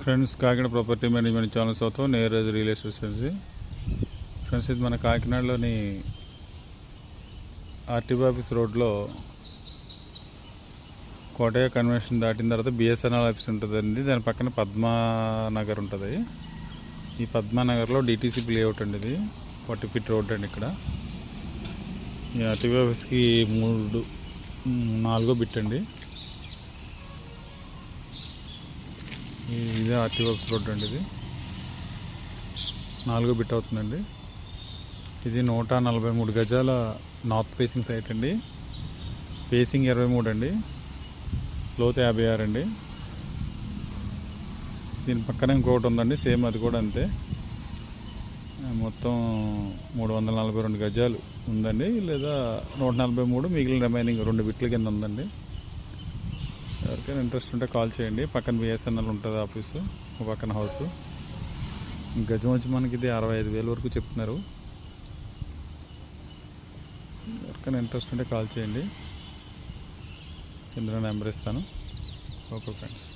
Friends, Kakinada property management channel అవుతాం near real estate. Friends, ఇది మన కాకినాడలోని ఆర్టీఓ ఆఫీస్ రోడ్లో కోటయ్య కన్వెన్షన్ దాటిన తర్వాత బిఎస్ఎన్ఎల్ ఆఫీస్ ఉంటుందండి. దాని పక్కన పద్మానగర్ ఉంటుంది. ఈ పద్మానగర్లో డిటీసీపీ లేఅవుట్ అండి. ఇది 40 ఫీట్ రోడ్ అండి. ఇక్కడ ఈ ఆర్టీఓ ఆఫీస్కి 4వ బిట్ అండి. ఇదే ఆర్టీఓ ఆఫీస్ రోడ్ అండి. ఇది 4వ బిట్ అవుతుందండి. ఇది 143 గజాల నార్త్ ఫేసింగ్ సైట్ అండి. ఫేసింగ్ 23 అండి, లోతు 56 అండి. దీని పక్కన ఇంకొకటి ఉందండి, సేమ్ అది కూడా అంతే. మొత్తం 342 గజాలు ఉందండి, లేదా 143, మిగిలిన రిమైనింగ్ 2 బిట్ల కింద ఉందండి. ఎవరికైనా ఇంట్రెస్ట్ ఉంటే కాల్ చేయండి. పక్కన బిఎస్ఎన్ఎల్ ఉంటుంది ఆఫీసు, పక్కన హౌస్. గజం వచ్చి మనకి ఇది 65,000 వరకు చెప్తున్నారు. ఎవరికైనా ఇంట్రెస్ట్ ఉంటే కాల్ చేయండి. ఇందులో నెంబర్ ఇస్తాను. Okay friends.